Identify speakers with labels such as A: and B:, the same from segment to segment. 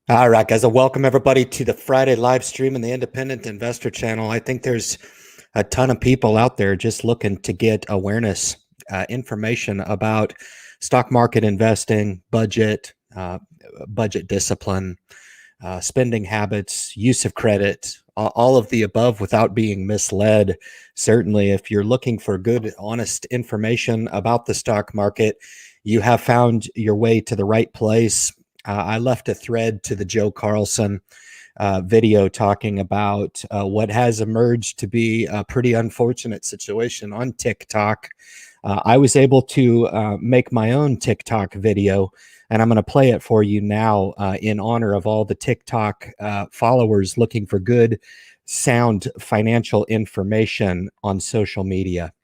A: All right, guys. Welcome everybody to the Friday live stream in the Independent Investor Channel. I think there's a ton of people out there just looking to get awareness, information about stock market investing, budget discipline, spending habits, use of credit, all of the above without being misled. Certainly, if you're looking for good, honest information about the stock market, you have found your way to the right place. I left a thread to the Joe Carlson video talking about what has emerged to be a pretty unfortunate situation on TikTok. I was able to make my own TikTok video, and I'm going to play it for you now in honor of all the TikTok followers looking for good, sound financial information on social media.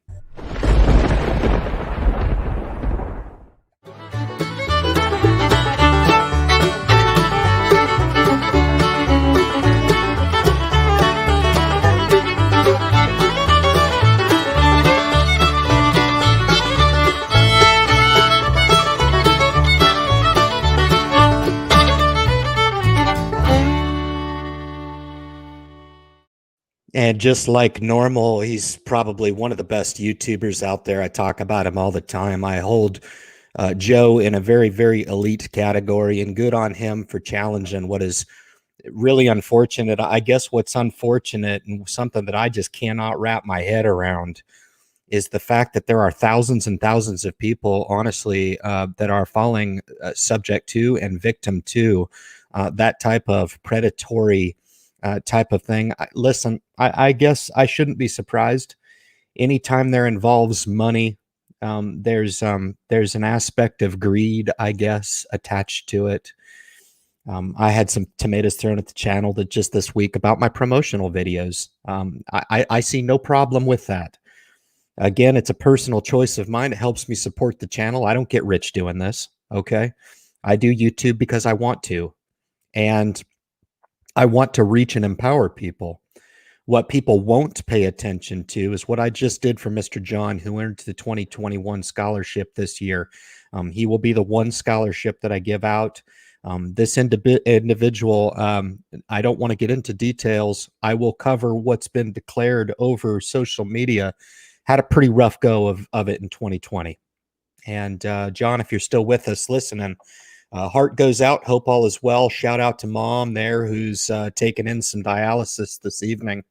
A: And just like normal, he's probably one of the best YouTubers out there. I talk about him all the time. I hold Joe in a very, very elite category, and good on him for challenging what is really unfortunate. I guess what's unfortunate and something that I just cannot wrap my head around is the fact that there are thousands and thousands of people, honestly, that are falling subject to and victim to that type of predatory type of thing. Listen, I guess I shouldn't be surprised. Anytime there involves money, there's an aspect of greed, I guess, attached to it. I had some tomatoes thrown at the channel that just this week about my promotional videos. I see no problem with that. Again, it's a personal choice of mine. It helps me support the channel. I don't get rich doing this. Okay. I do YouTube because I want to. And I want to reach and empower people. What people won't pay attention to is what I just did for Mr. John, who earned the 2021 scholarship this year. He will be the one scholarship that I give out. This individual, I don't want to get into details. I will cover what's been declared over social media. Had a pretty rough go of it in 2020. And John, if you're still with us listening, heart goes out. Hope all is well. Shout out to mom there who's taking in some dialysis this evening.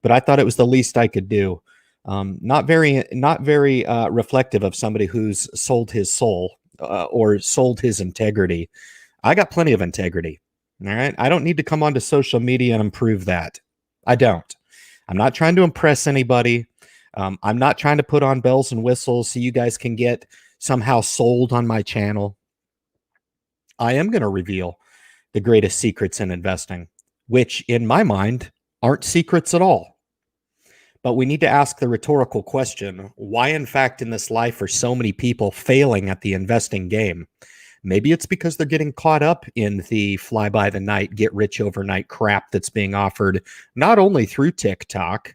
A: But I thought it was the least I could do. Not very reflective of somebody who's sold his soul or sold his integrity. I got plenty of integrity. All right. I don't need to come onto social media and improve that. I don't. I'm not trying to impress anybody. I'm not trying to put on bells and whistles so you guys can get somehow sold on my channel. I am going to reveal the greatest secrets in investing, which in my mind aren't secrets at all. But we need to ask the rhetorical question, why in fact in this life are so many people failing at the investing game? Maybe it's because they're getting caught up in the fly by the night, get rich overnight crap that's being offered, not only through TikTok,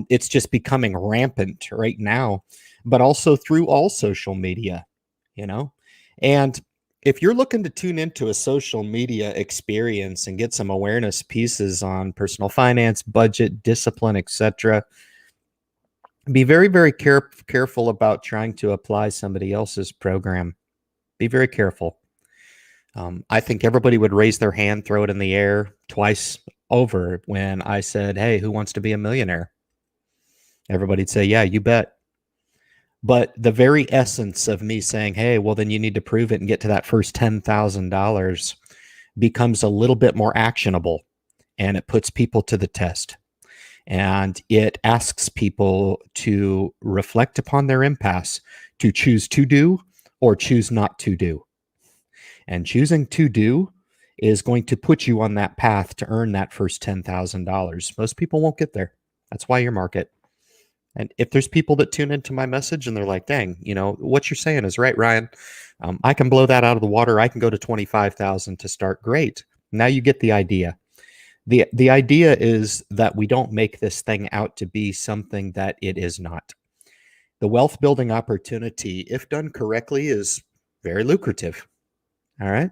A: it's just becoming rampant right now, but also through all social media, you know? And if you're looking to tune into a social media experience and get some awareness pieces on personal finance, budget, discipline, etc., be very, very careful about trying to apply somebody else's program. Be very careful. I think everybody would raise their hand, throw it in the air twice over when I said, hey, who wants to be a millionaire? Everybody'd say, yeah, you bet. But the very essence of me saying, hey, well, then you need to prove it and get to that first $10,000 becomes a little bit more actionable, and it puts people to the test. And it asks people to reflect upon their impasse, to choose to do or choose not to do. And choosing to do is going to put you on that path to earn that first $10,000. Most people won't get there. That's why your market. And if there's people that tune into my message and they're like, dang, you know, what you're saying is right, Ryan. I can blow that out of the water. I can go to 25,000 to start. Great. Now you get the idea. The idea is that we don't make this thing out to be something that it is not. The wealth building opportunity, if done correctly, is very lucrative. All right.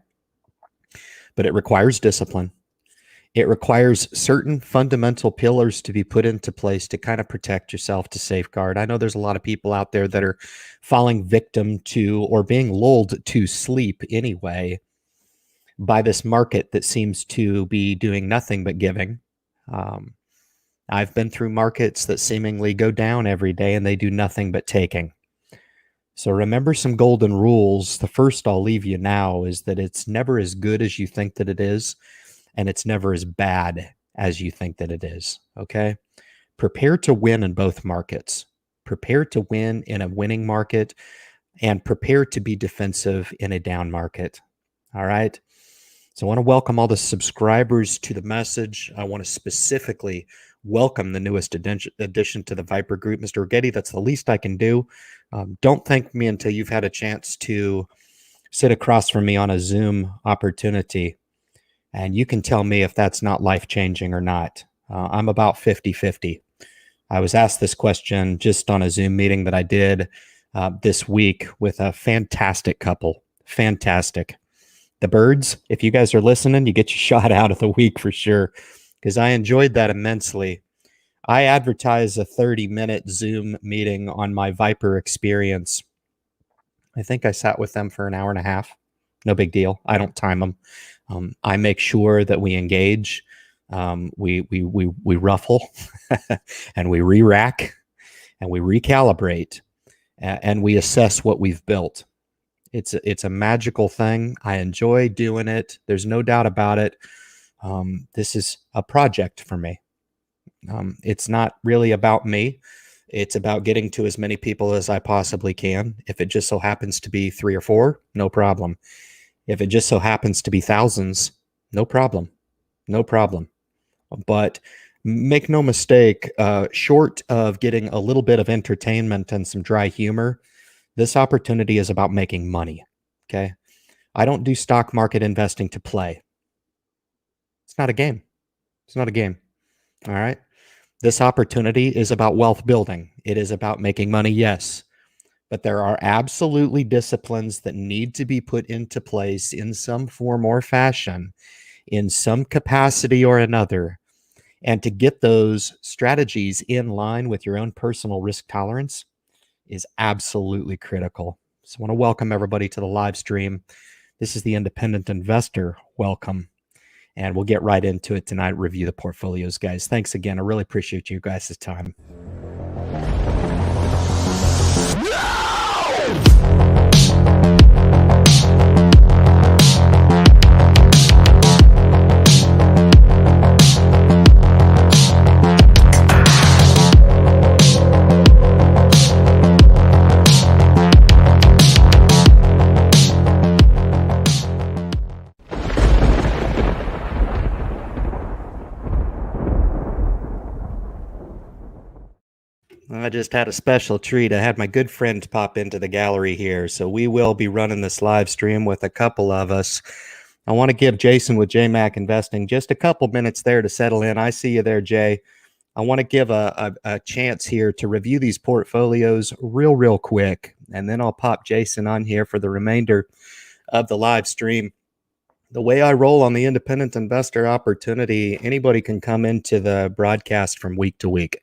A: but it requires discipline. It requires certain fundamental pillars to be put into place to kind of protect yourself, to safeguard. I know there's a lot of people out there that are falling victim to or being lulled to sleep anyway by this market that seems to be doing nothing but giving. I've been through markets that seemingly go down every day and they do nothing but taking. So remember some golden rules. The first I'll leave you now is that it's never as good as you think that it is, and it's never as bad as you think that it is, okay? Prepare to win in both markets. Prepare to win in a winning market and prepare to be defensive in a down market, all right? So I want to welcome all the subscribers to the message. I want to specifically welcome the newest addition to the Viper group, Mr. Getty. That's the least I can do. Don't thank me until you've had a chance to sit across from me on a Zoom opportunity, and you can tell me if that's not life-changing or not. I'm about 50-50. I was asked this question just on a Zoom meeting that I did this week with a fantastic couple. Fantastic. The Birds, if you guys are listening, you get your shot out of the week for sure, because I enjoyed that immensely. I advertise a 30-minute Zoom meeting on my Viper experience. I think I sat with them for an hour and a half. No big deal. I don't time them. I make sure that we engage, we ruffle, and we re-rack, and we recalibrate, and we assess what we've built. It's a magical thing. I enjoy doing it. There's no doubt about it. This is a project for me. It's not really about me. It's about getting to as many people as I possibly can. If it just so happens to be 3 or 4, no problem. If it just so happens to be thousands, no problem. No problem. But make no mistake, short of getting a little bit of entertainment and some dry humor, this opportunity is about making money, okay? I don't do stock market investing to play. It's not a game. It's not a game, all right? This opportunity is about wealth building. It is about making money, yes. But there are absolutely disciplines that need to be put into place in some form or fashion, in some capacity or another. And to get those strategies in line with your own personal risk tolerance is absolutely critical. So I want to welcome everybody to the live stream. This is the Independent Investor. Welcome. And we'll get right into it tonight, review the portfolios, guys. Thanks again. I really appreciate you guys' time. I just had a special treat. I had my good friend pop into the gallery here, so we will be running this live stream with a couple of us. I want to give Jason with JMac Investing just a couple minutes there to settle in. I see you there, Jay. I want to give a chance here to review these portfolios real quick, and then I'll pop Jason on here for the remainder of the live stream. The way I roll on the Independent Investor opportunity, anybody can come into the broadcast from week to week.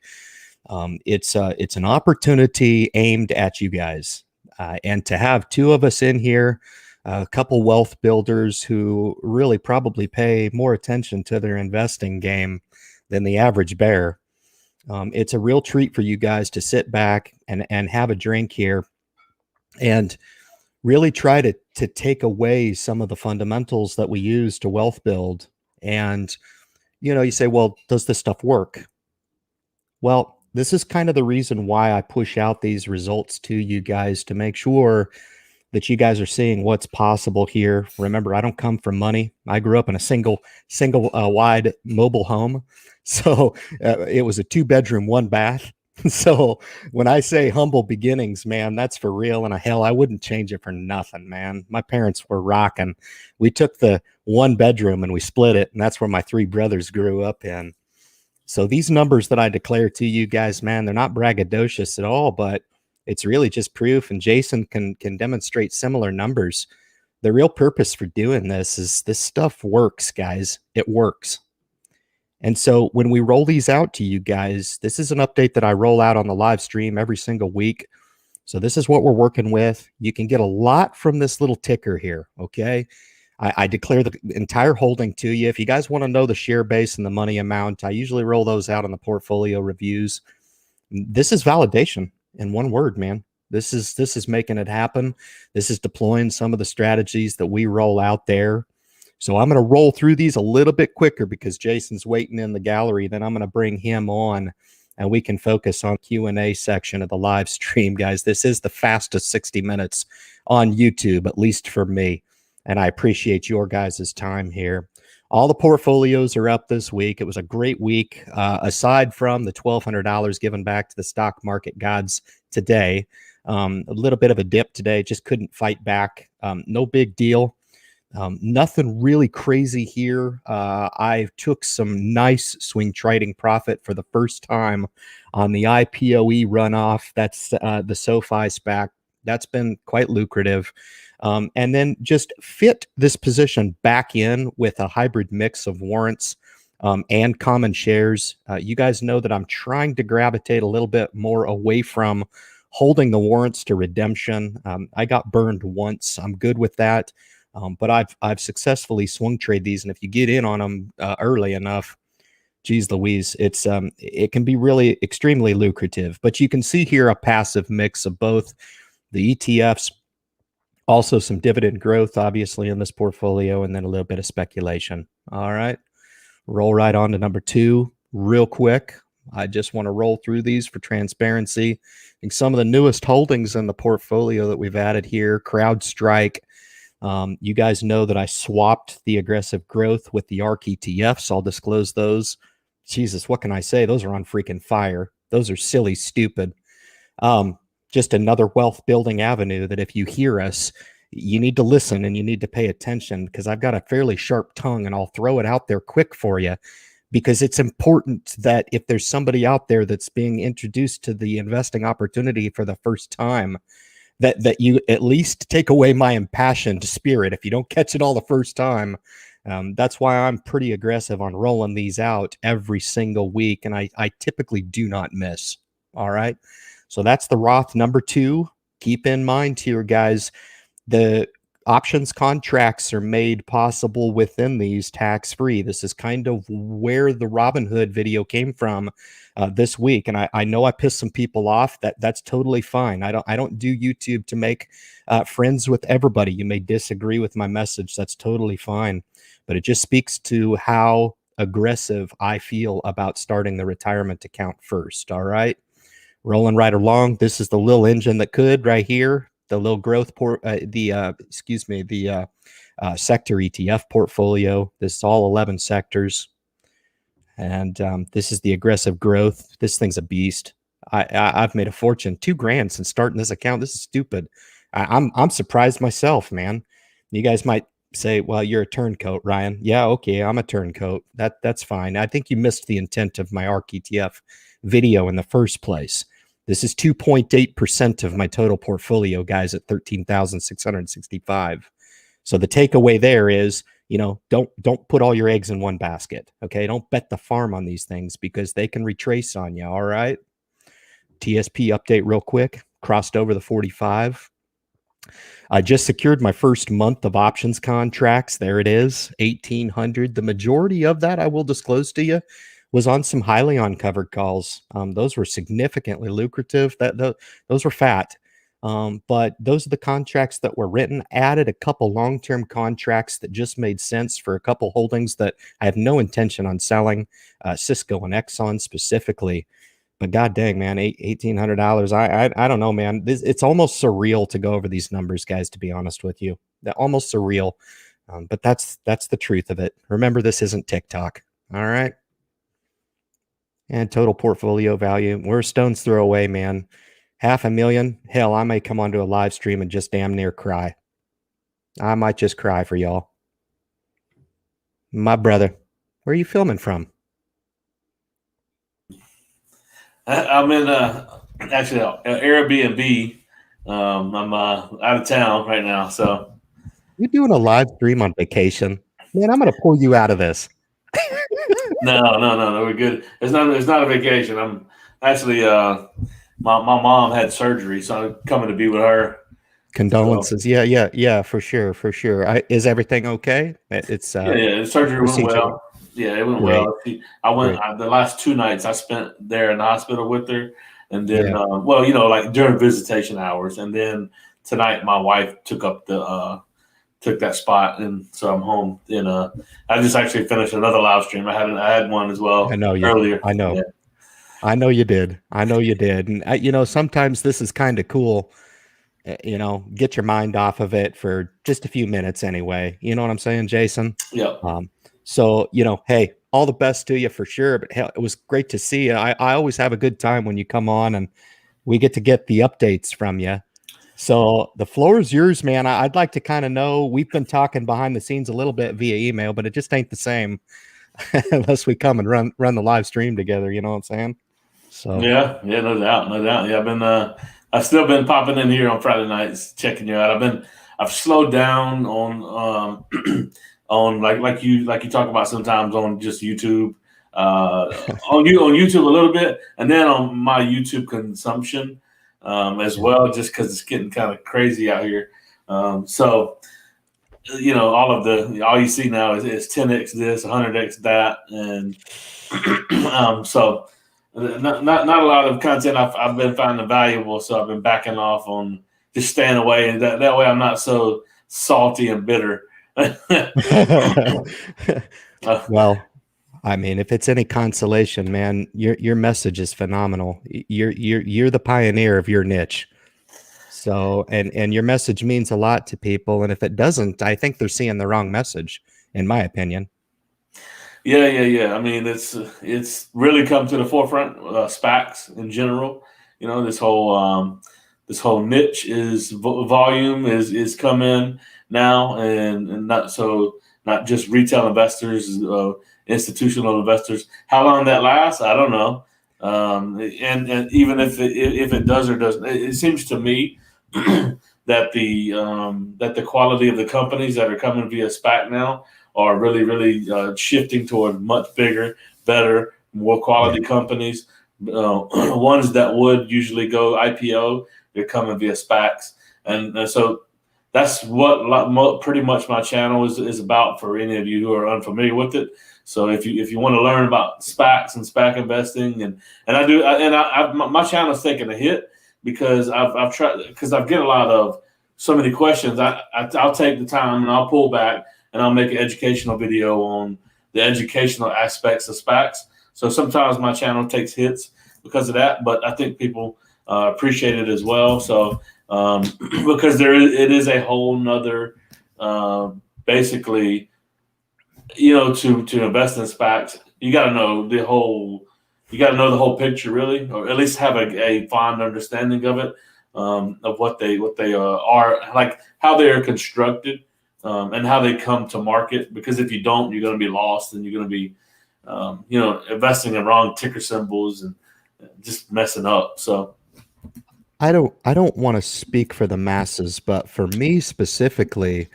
A: It's an opportunity aimed at you guys, and to have two of us in here, a couple wealth builders who really probably pay more attention to their investing game than the average bear. It's a real treat for you guys to sit back and have a drink here and really try to take away some of the fundamentals that we use to wealth build. And, you say, well, does this stuff work? Well, this is kind of the reason why I push out these results to you guys, to make sure that you guys are seeing what's possible here. Remember, I don't come from money. I grew up in a single wide mobile home. So it was a 2-bedroom, 1-bath. So when I say humble beginnings, man, that's for real. And hell, I wouldn't change it for nothing, man. My parents were rocking. We took the 1-bedroom and we split it. And that's where my 3 brothers grew up in. So these numbers that I declare to you guys, man, they're not braggadocious at all, but it's really just proof. And Jason can demonstrate similar numbers the real purpose for doing this is this stuff works, guys. It works. And so when we roll these out to you guys, this is an update that I roll out on the live stream every single week. So this is what we're working with. You can get a lot from this little ticker here, okay? I declare the entire holding to you. If you guys want to know the share base and the money amount, I usually roll those out on the portfolio reviews. This is validation in one word, man. This is making it happen. This is deploying some of the strategies that we roll out there. So I'm going to roll through these a little bit quicker because Jason's waiting in the gallery. Then I'm going to bring him on and we can focus on Q&A section of the live stream, guys. This is the fastest 60 minutes on YouTube, at least for me. And I appreciate your guys' time here. All the portfolios are up this week. It was a great week, aside from the $1,200 given back to the stock market gods today. A little bit of a dip today, just couldn't fight back. No big deal. Nothing really crazy here. I took some nice swing trading profit for the first time on the IPOE runoff. That's the SoFi SPAC. That's been quite lucrative. And then just fit this position back in with a hybrid mix of warrants and common shares. You guys know that I'm trying to gravitate a little bit more away from holding the warrants to redemption. I got burned once. I'm good with that. But I've successfully swung trade these, and if you get in on them early enough, geez Louise, it can be really extremely lucrative. But you can see here a passive mix of both the ETFs, also some dividend growth, obviously, in this portfolio, and then a little bit of speculation. All right, roll right on to number 2 real quick. I just want to roll through these for transparency. I think some of the newest holdings in the portfolio that we've added here, CrowdStrike. You guys know that I swapped the aggressive growth with the ARK ETFs. I'll disclose those. Jesus, what can I say? Those are on freaking fire. Those are silly, stupid. Just another wealth building avenue that if you hear us, you need to listen and you need to pay attention because I've got a fairly sharp tongue and I'll throw it out there quick for you because it's important that if there's somebody out there that's being introduced to the investing opportunity for the first time, that you at least take away my impassioned spirit. If you don't catch it all the first time, that's why I'm pretty aggressive on rolling these out every single week. And I typically do not miss. All right. So that's the Roth number 2. Keep in mind here, guys, the options contracts are made possible within these tax-free. This is kind of where the Robinhood video came from this week. And I know I pissed some people off. That's totally fine. I don't do YouTube to make friends with everybody. You may disagree with my message. That's totally fine. But it just speaks to how aggressive I feel about starting the retirement account first. All right. Rolling right along. This is the little engine that could right here. The little growth sector ETF portfolio. This is all 11 sectors. And this is the aggressive growth. This thing's a beast. I've made a fortune, $2,000 since starting this account. This is stupid. I'm surprised myself, man. You guys might say, well, you're a turncoat, Ryan. Yeah, okay, I'm a turncoat. That's fine. I think you missed the intent of my ARK ETF video in the first place. This is 2.8% of my total portfolio, guys, at 13,665. So the takeaway there is, don't put all your eggs in one basket. Okay, don't bet the farm on these things because they can retrace on you. All right. TSP update real quick. Crossed over the 45. I just secured my first month of options contracts. There it is, 1,800. The majority of that, I will disclose to you, was on some highly uncovered calls. Those were significantly lucrative. Those were fat. But those are the contracts that were written. Added a couple long-term contracts that just made sense for a couple holdings that I have no intention on selling, Cisco and Exxon specifically. But god dang, man, $1,800. I don't know, man. It's almost surreal to go over these numbers, guys, to be honest with you. They're almost surreal. But that's the truth of it. Remember, this isn't TikTok. All right. And total portfolio value, we're a stone's throw away, man. $500,000. Hell, I may come onto a live stream and just damn near cry. I might just cry for y'all. My brother, where are you filming from?
B: I'm in actually Airbnb. I'm out of town right now, so
A: You doing a live stream on vacation? Man, I'm gonna pull you out of this.
B: No. We're good. It's not a vacation. I'm actually my mom had surgery, so I'm coming to be with her. So
A: Condolences. Yeah, for sure, for sure. Is everything okay? It's
B: yeah. The surgery went
A: procedure.
B: well. Yeah, it went
A: Great,
B: well. I went
A: great.
B: the last 2 nights I spent there in the hospital with her, and then
A: Yeah,
B: well, like during visitation hours, and then tonight my wife took that spot, and so I'm home. And I just actually finished another live stream. I had one as
A: I
B: well
A: know you.
B: earlier.
A: I know.
B: Yeah.
A: I know you did. I know you did. And sometimes this is kind of cool. Get your mind off of it for just a few minutes anyway. You know what I'm saying, Jason?
B: Yep.
A: Um, so, hey, all the best to you for sure. But hell, it was great to see you. I always have a good time when you come on and we get the updates from you. So the floor is yours, man. I'd like to kind of know. We've been talking behind the scenes a little bit via email, but it just ain't the same unless we come and run the live stream together. You know what I'm saying? So
B: Yeah, no doubt, no doubt. Yeah, I've still been popping in here on Friday nights, checking you out. I've slowed down on on like you talk about sometimes on just YouTube, on YouTube a little bit, and then on my YouTube consumption as
A: yeah.
B: well, just because it's getting kind of crazy out here. So all you see now is 10x this, 100x that, and so not a lot of content I've been finding valuable. So I've been backing off on just staying away, and that way I'm not so salty and bitter.
A: Well, I mean, if it's any consolation, man, your message is phenomenal. You're the pioneer of your niche. So, and your message means a lot to people. And if it doesn't, I think they're seeing the wrong message, in my opinion.
B: Yeah. I mean, it's really come to the forefront. SPACs in general, this whole niche is volume is come in now, and not just retail investors, institutional investors. How long that lasts, I don't know. And even if it does or doesn't, it seems to me that the quality of the companies that are coming via SPAC now are really shifting toward much bigger, better, more quality
A: Yeah.
B: companies. Ones that would usually go IPO, they're coming via SPACs, and so that's what pretty much my channel is about for any of you who are unfamiliar with it. So if you want to learn about SPACs and SPAC investing, and my channel's taking a hit because I've tried, because I get a lot of so many questions. I'll take the time and I'll pull back and I'll make an educational video on the educational aspects of SPACs. So sometimes my channel takes hits because of that, but I think people appreciate it as well. So because it is a whole nother basically, to invest in SPACs, you got to know the whole picture really, or at least have a fond understanding of it, of what they are, like how they are constructed, and how they come to market. Because if you don't, you're going to be lost, and you're going to be investing in wrong ticker symbols and just messing up. So
A: I don't want to speak for the masses, but for me specifically,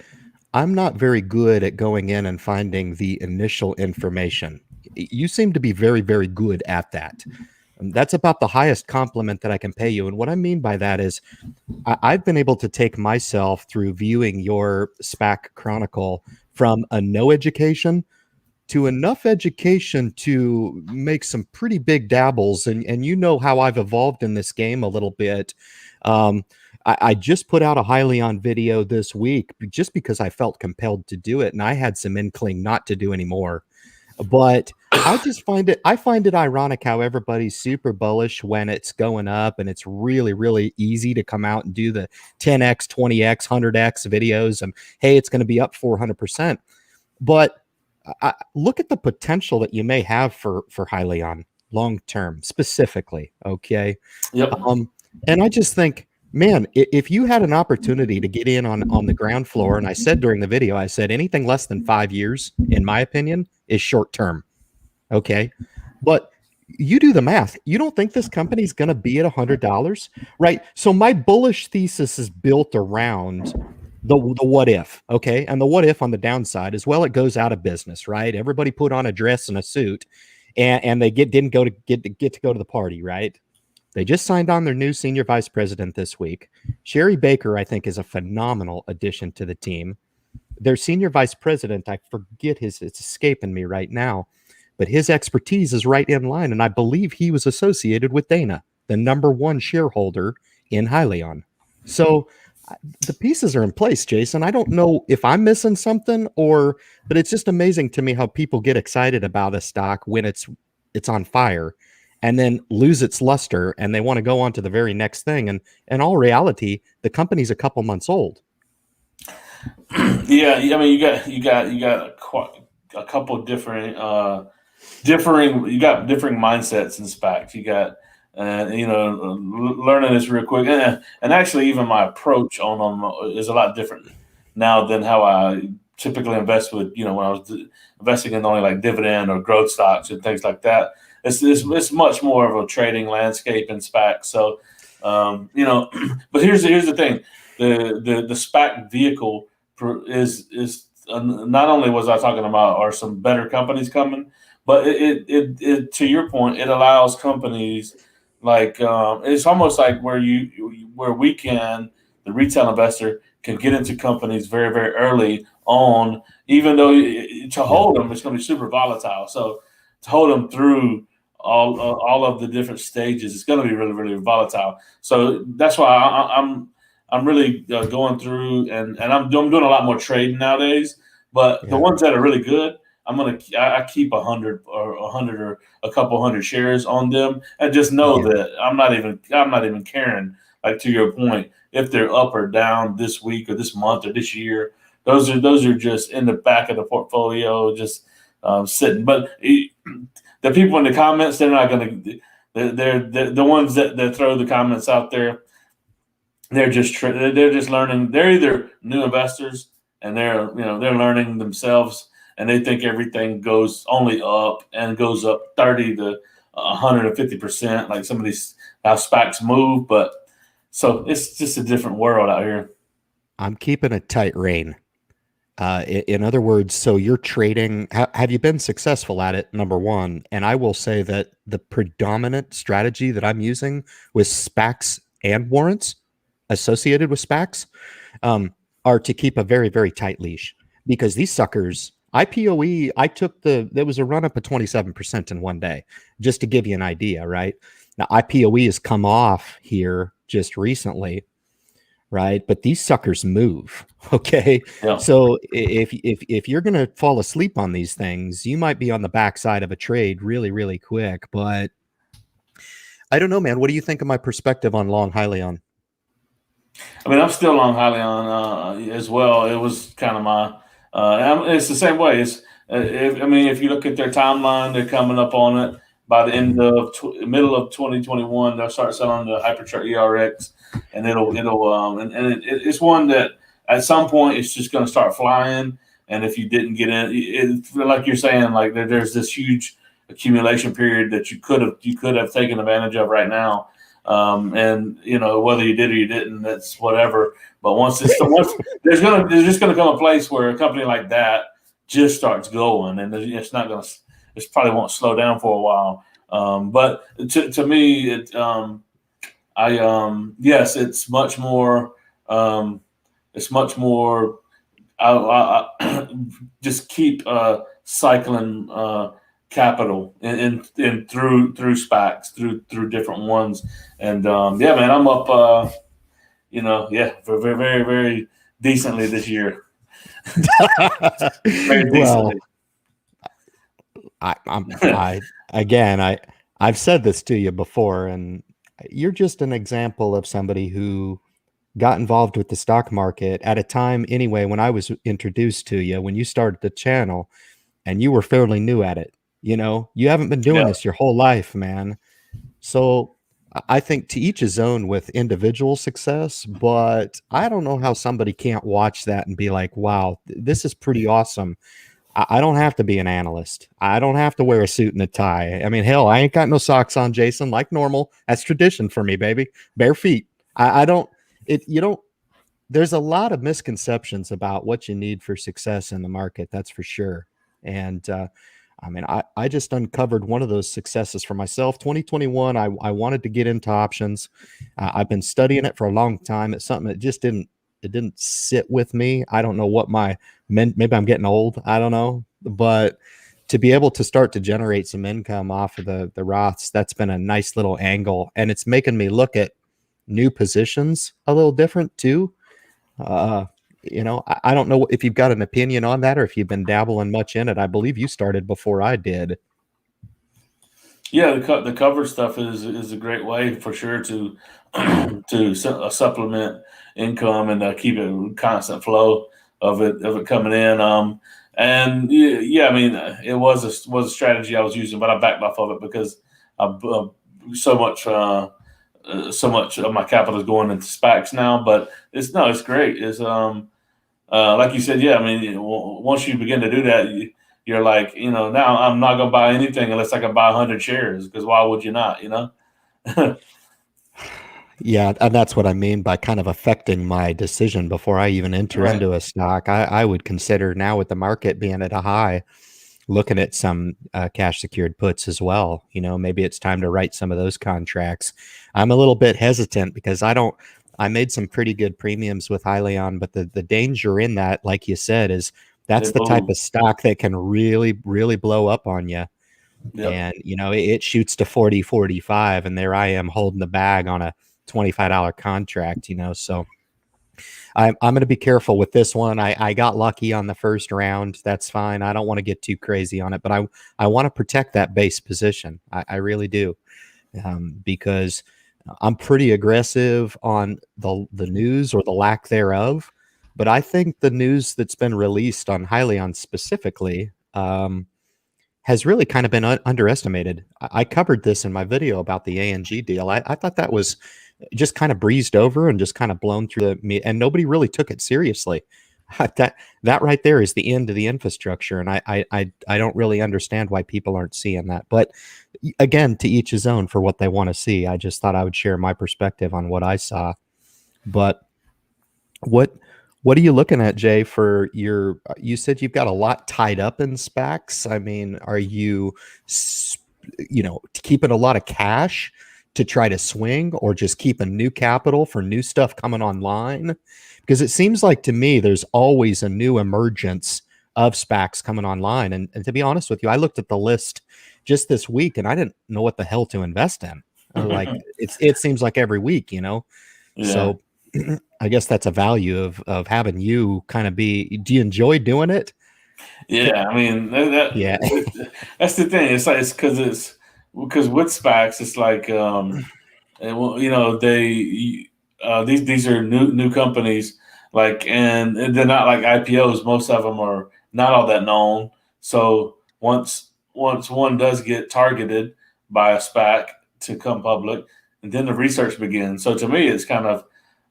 A: I'm not very good at going in and finding the initial information. You seem to be very, very good at that. That's about the highest compliment that I can pay you. And what I mean by that is I've been able to take myself through viewing your SPAC Chronicle from a no education to enough education to make some pretty big dabbles. And you know how I've evolved in this game a little bit. Um, I just put out a highly on video this week just because I felt compelled to do it, and I had some inkling not to do anymore. But I find it ironic how everybody's super bullish when it's going up, and it's really, really easy to come out and do the 10x, 20x, 100x videos, and hey, it's going to be up 400%. But look at the potential that you may have for Hyliion long term, specifically. Okay,
B: yep.
A: and I just think, man, if you had an opportunity to get in on the ground floor, and I said during the video, I said anything less than 5 years, in my opinion, is short term. Okay, but you do the math. You don't think this company's going to be at $100, right? So my bullish thesis is built around the what if, okay? And the what if on the downside is, well, it goes out of business, right? Everybody put on a dress and a suit, and they didn't get to go to the party, right? They just signed on their new senior vice president this week. Sherry Baker, I think, is a phenomenal addition to the team. Their senior vice president, I forget it's escaping me right now, but his expertise is right in line, and I believe he was associated with Dana, the #1 shareholder in Hyliion. So the pieces are in place, Jason. I don't know if I'm missing something, but it's just amazing to me how people get excited about a stock when it's on fire, and then lose its luster, and they want to go on to the very next thing. And in all reality, the company's a couple months old.
B: Yeah, I mean, you got a couple different differing mindsets in SPACs. You got learning this real quick, and actually even my approach on them is a lot different now than how I typically invest with, when I was investing in only like dividend or growth stocks and things like that. It's much more of a trading landscape in SPAC. So, but here's the thing: the SPAC vehicle is not only was I talking about are some better companies coming, but it to your point, it allows companies like it's almost like where we can, the retail investor can get into companies very, very early on, even though to hold them it's going to be super volatile. So to hold them through all of the different stages, it's going to be really, really volatile. So that's why I'm really going through and I'm doing a lot more trading nowadays. But the ones that are really good, I keep 100 or a couple hundred shares on them, and just know that I'm not even caring. Like, to your point, if they're up or down this week or this month or this year, those are just in the back of the portfolio, just sitting. But the people in the comments, they're not going to. They're the ones that throw the comments out there. They're just learning. They're either new investors and they're learning themselves, and they think everything goes only up and goes up 30 to 150%, like some of these how SPACs move. But so it's just a different world out here.
A: I'm keeping a tight rein. In other words, so you're trading. Have you been successful at it? Number one, and I will say that the predominant strategy that I'm using with SPACs and warrants associated with SPACs are to keep a very, very tight leash, because these suckers, IPOE, there was a run up of 27% in one day, just to give you an idea, right? Now, IPOE has come off here just recently, right? But these suckers move, okay? Yeah. So if you're going to fall asleep on these things, you might be on the backside of a trade really, really quick. But I don't know, man. What do you think of my perspective on long Hyliion?
B: I mean, I'm still long Hyliion as well. It was kind of my it's the same way. If you look at their timeline, they're coming up on it. By the middle of 2021, they'll start selling the Hyperchart ERX, and it's one that at some point it's just going to start flying. And if you didn't get in, like you're saying, like there's this huge accumulation period that you could have taken advantage of right now. And whether you did or you didn't, that's whatever. But once there's just going to come a place where a company like that just starts going, and it probably won't slow down for a while. But to me, yes, it's much more. I just keep cycling capital in through SPACs, through different ones, and man, I'm up for very, very, very decently this year. Very decently.
A: Well, I've said this to you before, and you're just an example of somebody who got involved with the stock market at a time anyway when I was introduced to you when you started the channel, and you were fairly new at it. You haven't been doing this your whole life, man. So I think to each his own with individual success, but I don't know how somebody can't watch that and be like, wow, this is pretty awesome. I don't have to be an analyst. I don't have to wear a suit and a tie. I mean, hell, I ain't got no socks on, Jason, like normal. That's tradition for me, baby. Bare feet. there's a lot of misconceptions about what you need for success in the market. That's for sure. And I mean, I just uncovered one of those successes for myself. 2021, I wanted to get into options. I've been studying it for a long time. It's something that just didn't sit with me. I don't know what maybe I'm getting old. I don't know. But to be able to start to generate some income off of the Roths, that's been a nice little angle. And it's making me look at new positions a little different too. Uh, I don't know if you've got an opinion on that or if you've been dabbling much in it. I believe you started before I did.
B: Yeah, the cover stuff is a great way for sure to supplement income and keep a constant flow of it coming in. And yeah, I mean, it was a strategy I was using, but I backed off of it because so much of my capital is going into SPACs now. But it's great. It's like you said, yeah. I mean, once you begin to do that, you're like, now I'm not going to buy anything unless I can buy 100 shares, because why would you not,
A: Yeah, and that's what I mean by kind of affecting my decision before I even enter
B: Right.
A: into a stock. I would consider now with the market being at a high, looking at some cash secured puts as well. Maybe it's time to write some of those contracts. I'm a little bit hesitant because I made some pretty good premiums with Hyliion, but the danger in that, like you said, is that's
B: It
A: the type of
B: moves.
A: stock that can really, really blow up on you.
B: Yep.
A: And, it shoots to 40, 45, and there I am holding the bag on a $25 contract, so I'm going to be careful with this one. I got lucky on the first round. That's fine. I don't want to get too crazy on it, but I want to protect that base position. I really do, because I'm pretty aggressive on the news or the lack thereof. But I think the news that's been released on Hyliion specifically has really kind of been underestimated. I covered this in my video about the ANG deal. I thought that was just kind of breezed over and just kind of blown through and nobody really took it seriously. That right there is the end of the infrastructure, and I don't really understand why people aren't seeing that. But again, to each his own for what they want to see. I just thought I would share my perspective on what I saw. But what are you looking at, Jay, for you said you've got a lot tied up in SPACs. I mean, are you keeping a lot of cash to try to swing, or just keeping new capital for new stuff coming online? Because it seems like to me there's always a new emergence of SPACs coming online. And to be honest with you, I looked at the list just this week and I didn't know what the hell to invest in. Like it seems like every week,
B: Yeah.
A: So I guess that's a value of having you kind of do you enjoy doing it?
B: Yeah, I mean
A: Yeah.
B: that's the thing. It's like because with SPACs, it's like and, well, these are new companies, like, and they're not like IPOs. Most of them are not all that known. So once one does get targeted by a SPAC to come public, and then the research begins. So to me, it's kind of,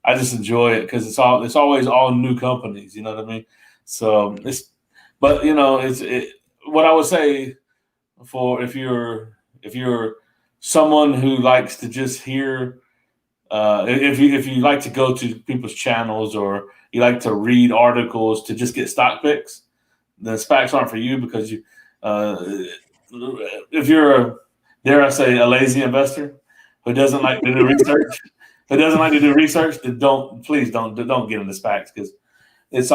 B: I just enjoy it because it's always all new companies. You know what I mean? So but what I would say, for if you're someone who likes to just hear, if you like to go to people's channels, or you like to read articles to just get stock picks, then SPACs aren't for you, because if you're dare I say, a lazy investor who doesn't like to do research, then please don't get into SPACs, because it's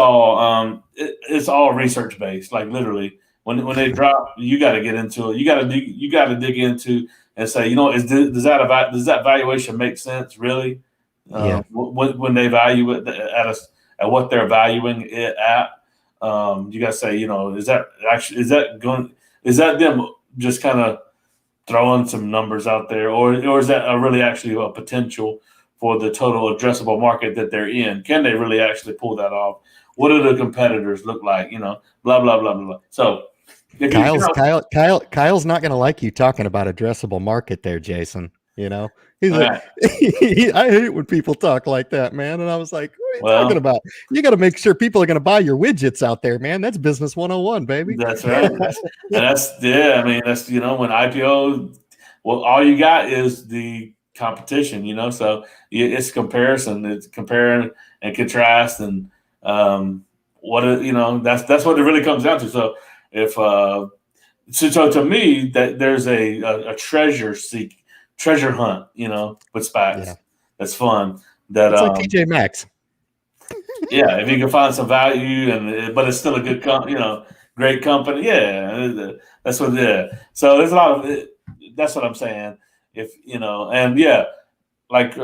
B: all research based. Like, literally, when they drop, you got to get into it. You got to dig into and say, does that valuation make sense, really?
A: Yeah.
B: When they value it at what they're valuing it at, you got to say, is that them just kind of throwing some numbers out there, or is that really actually a potential for the total addressable market that they're in? Can they really actually pull that off? What do the competitors look like? Blah blah blah blah blah. So
A: Kyle's not going to like you talking about addressable market there, Jason. He's like,
B: right.
A: I hate when people talk like that, man. And I was like, what are you
B: Well,
A: talking about? You got to make sure people are going to buy your widgets out there, man. That's business 101, baby.
B: that's right. Yeah. I mean, that's when IPO, well, all you got is the competition, so it's comparison, it's comparing and contrast, and that's what it really comes down to. So if so to me, that there's a treasure hunt, with SPACs.
A: Yeah.
B: That's fun. That
A: It's like TJ Maxx.
B: yeah, if you can find some value, but it's still a good great company. Yeah, that's what. Yeah, so there's a lot of it. That's what I'm saying. If and yeah, like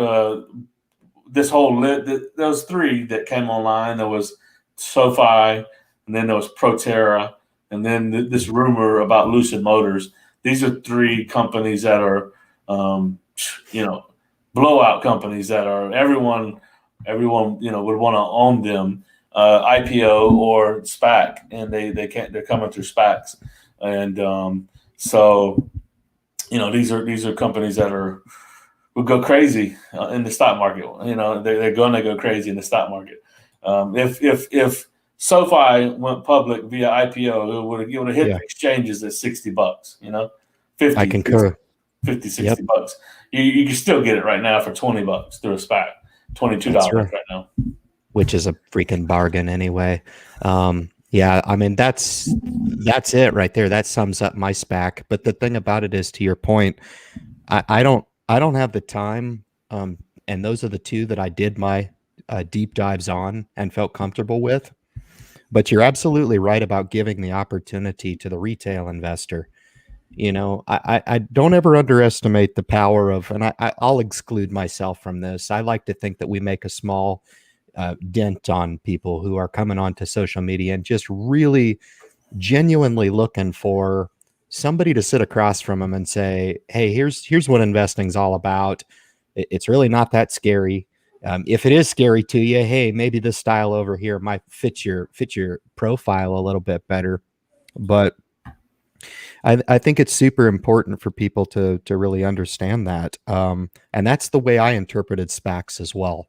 B: this whole there was three that came online. There was SoFi, and then there was Proterra, and then this rumor about Lucid Motors. These are three companies that are, blowout companies that are everyone would want to own them, IPO or SPAC, and they're coming through SPACs, and so these are companies that will go crazy in the stock market. They're going to go crazy in the stock market. If SoFi went public via IPO, it would have hit the exchanges at $60. 50.
A: I concur.
B: 50, 60 bucks. You can still get it right now for $20 through a SPAC. $22 right now,
A: which is a freaking bargain anyway. Yeah, I mean that's it right there. That sums up my SPAC. But the thing about it is, to your point, I don't have the time. And those are the two that I did my deep dives on and felt comfortable with. But you're absolutely right about giving the opportunity to the retail investor. I don't ever underestimate the power of, and I'll exclude myself from this. I like to think that we make a small dent on people who are coming onto social media and just really genuinely looking for somebody to sit across from them and say, hey, here's what investing's all about. It's really not that scary. If it is scary to you, hey, maybe this style over here might fit your profile a little bit better. But I think it's super important for people to really understand that. And that's the way I interpreted SPACs as well,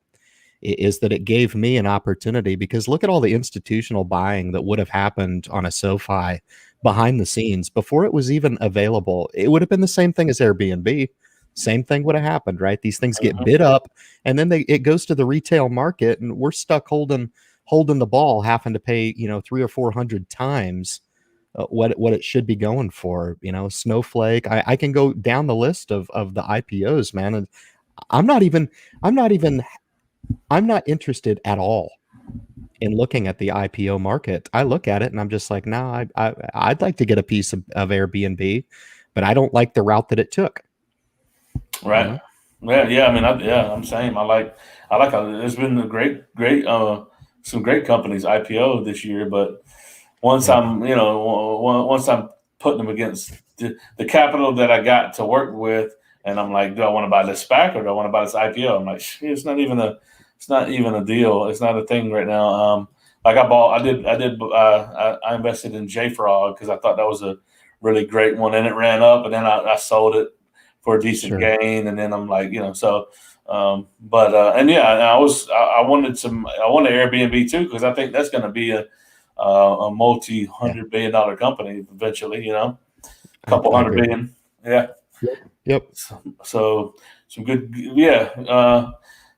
A: is that it gave me an opportunity, because look at all the institutional buying that would have happened on a SoFi behind the scenes before it was even available. It would have been the same thing as Airbnb. Same thing would have happened, right? These things get bid up, and then it goes to the retail market, and we're stuck holding the ball, having to pay 300 or 400 times what it should be going for. Snowflake. I can go down the list of the IPOs, man, and I'm not interested at all in looking at the IPO market. I look at it and I'm just like, no, I'd like to get a piece of Airbnb, but I don't like the route that it took.
B: Right. Yeah. I mean, I'm saying I like there's been a great some great companies IPO this year, but once I'm putting them against the capital that I got to work with, and I'm like, do I want to buy this SPAC or do I want to buy this IPO? I'm like, it's not even a deal. It's not a thing right now. I invested in JFrog because I thought that was a really great one, and it ran up, and then I sold it for a decent gain, and then I'm like, I wanted Airbnb too, because I think that's going to be a multi-$100 billion company eventually, a couple $100 billion. Yeah.
A: Yep.
B: So some good,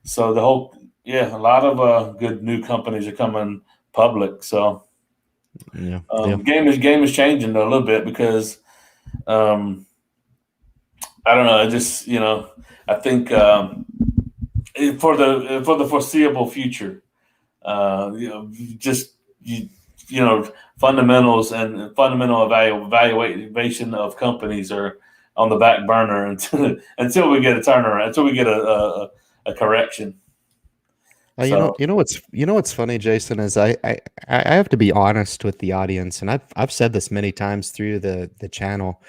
B: so the whole, a lot of good new companies are coming public. So game is changing a little bit because I don't know. I just, I think for the foreseeable future, fundamentals and fundamental evaluation of companies are on the back burner until we get a turnaround, until we get a correction.
A: You know what's funny, Jason, is I have to be honest with the audience, and I've said this many times through the channel.